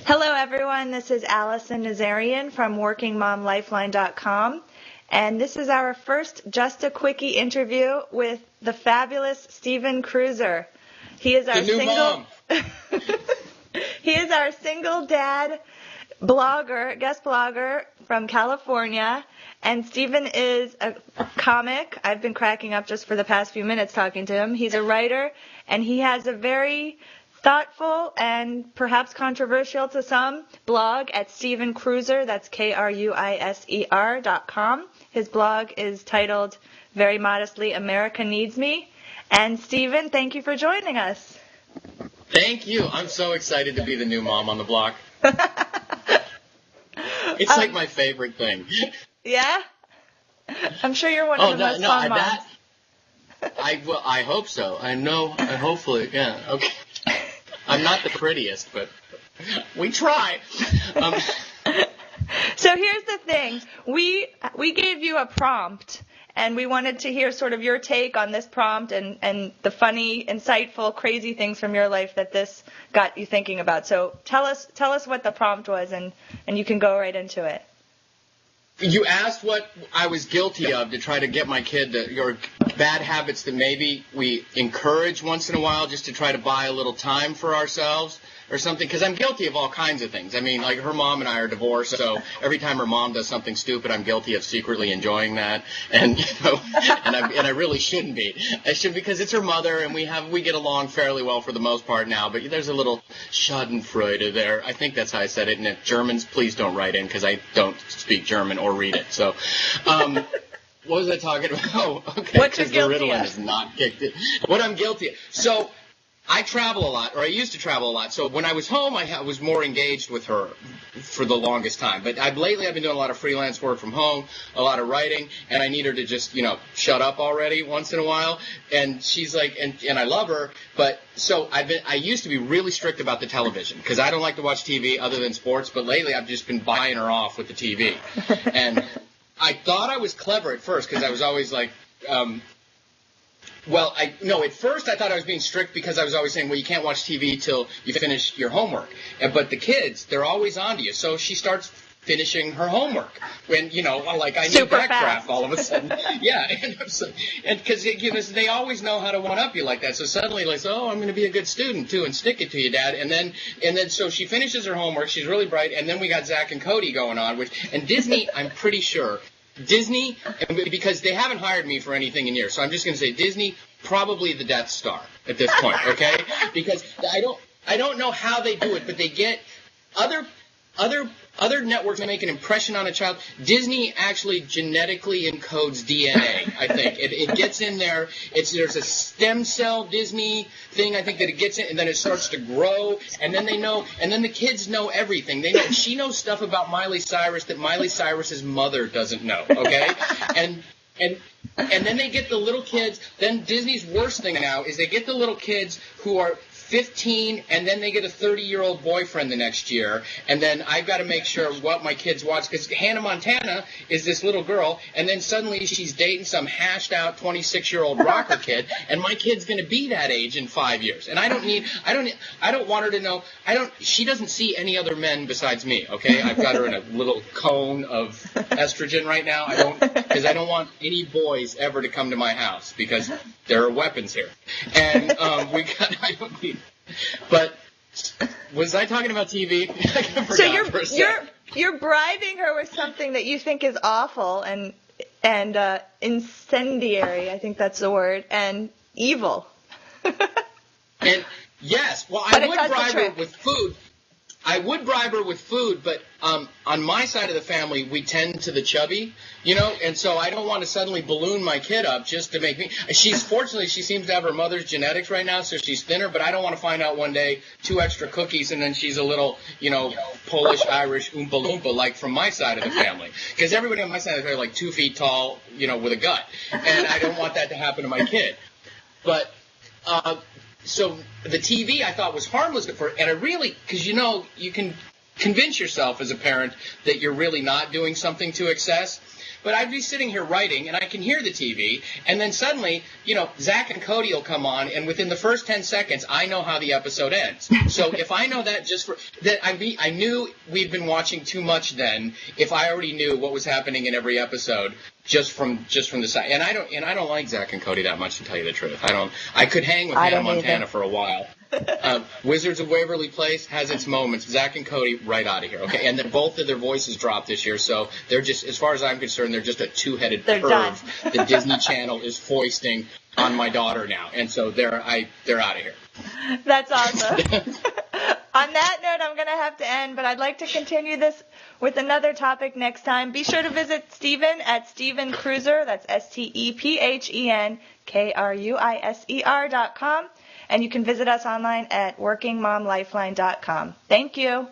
Hello, everyone. This is Allison Nazarian from WorkingMomLifeline.com, and this is our first Just a Quickie interview with the fabulous Stephen Kruiser. He is our He is our single dad blogger, guest blogger from California, and Stephen is a comic. I've been cracking up just for the past few minutes talking to him. He's a writer, and he has a very thoughtful and perhaps controversial to some blog at Stephen Kruiser, that's KRUISER.com. His blog is titled, very modestly, America Needs Me. And Stephen, thank you for joining us. Thank you. I'm so excited to be the new mom on the block. It's like my favorite thing. Yeah? I'm sure you're one of the most fun moms. I hope so. Hopefully, yeah. Okay. I'm not the prettiest, but we try. So here's the thing. We gave you a prompt, and we wanted to hear sort of your take on this prompt and the funny, insightful, crazy things from your life that this got you thinking about. So tell us what the prompt was, and you can go right into it. You asked what I was guilty of to try to get my kid or bad habits that maybe we encourage once in a while just to try to buy a little time for ourselves or something, because I'm guilty of all kinds of things. I mean, like her mom and I are divorced, so every time her mom does something stupid, I'm guilty of secretly enjoying that, and I really shouldn't be. I should, because it's her mother, and we get along fairly well for the most part now. But there's a little Schadenfreude there. I think that's how I said it. And if Germans, please don't write in, because I don't speak German or read it. So. What was I talking about? Oh, okay. What you're guilty the Ritalin of. is not kicked in. What I'm guilty of. So I travel a lot, or I used to travel a lot. So when I was home, I was more engaged with her for the longest time. But lately I've been doing a lot of freelance work from home, a lot of writing, and I need her to just, shut up already once in a while. And she's like, and I love her, but so I used to be really strict about the television because I don't like to watch TV other than sports. But lately I've just been buying her off with the TV, and I thought I was clever at first because I was always like, at first I thought I was being strict because I was always saying, well, you can't watch TV till you finish your homework. But the kids, they're always on to you. So she starts finishing her homework when, like I need super that fast. crap all of a sudden. Yeah. And because they always know how to one-up you like that. So suddenly like, I'm going to be a good student too and stick it to you, Dad. And then so she finishes her homework. She's really bright. And then we got Zach and Cody going on, and Disney, I'm pretty sure, Disney, because they haven't hired me for anything in years, so I'm just going to say Disney, probably the Death Star at this point, okay? Because I don't know how they do it, but they get other networks make an impression on a child. Disney actually genetically encodes DNA, I think. It gets in there. There's a stem cell Disney thing, I think, that it gets in, and then it starts to grow, and then they know, and then the kids know everything. She knows stuff about Miley Cyrus that Miley Cyrus's mother doesn't know, okay? And then they get the little kids. Then Disney's worst thing now is they get the little kids who are 15, and then they get a 30-year-old boyfriend the next year, and then I've got to make sure what my kids watch, because Hannah Montana is this little girl, and then suddenly she's dating some hashed-out 26-year-old rocker kid, and my kid's going to be that age in 5 years, and I don't want her to know, she doesn't see any other men besides me, okay? I've got her in a little cone of estrogen right now, because I don't want any boys ever to come to my house, because there are weapons here, and I don't need. But was I talking about TV? So you're bribing her with something that you think is awful and incendiary, I think that's the word, and evil. And yes, well, I would bribe her with food. But on my side of the family, we tend to the chubby, and so I don't want to suddenly balloon my kid up just to make me. Fortunately, she seems to have her mother's genetics right now, so she's thinner, but I don't want to find out one day 2 extra cookies and then she's a little, Polish, Irish, Oompa Loompa, like from my side of the family. Because everybody on my side of the family is like 2 feet tall, with a gut. And I don't want that to happen to my kid. But, so the TV I thought was harmless at first, and I really, because you can convince yourself as a parent that you're really not doing something to excess. but I'd be sitting here writing, and I can hear the TV, and then suddenly, Zach and Cody will come on, and within the first 10 seconds, I know how the episode ends. So if I know that I knew we'd been watching too much then. If I already knew what was happening in every episode. Just from the side, and I don't like Zach and Cody that much, to tell you the truth. I could hang with Hannah Montana for a while. Wizards of Waverly Place has its moments. Zach and Cody, right out of here. Okay, and both of their voices dropped this year, so they're just, as far as I'm concerned, they're just a two-headed curve that Disney Channel is foisting on my daughter now, and so they're out of here. That's awesome. On that note, I'm going to have to end, but I'd like to continue this with another topic next time. Be sure to visit Stephen at Stephen Kruiser. That's StephenKruiser.com. And you can visit us online at workingmomlifeline.com. Thank you.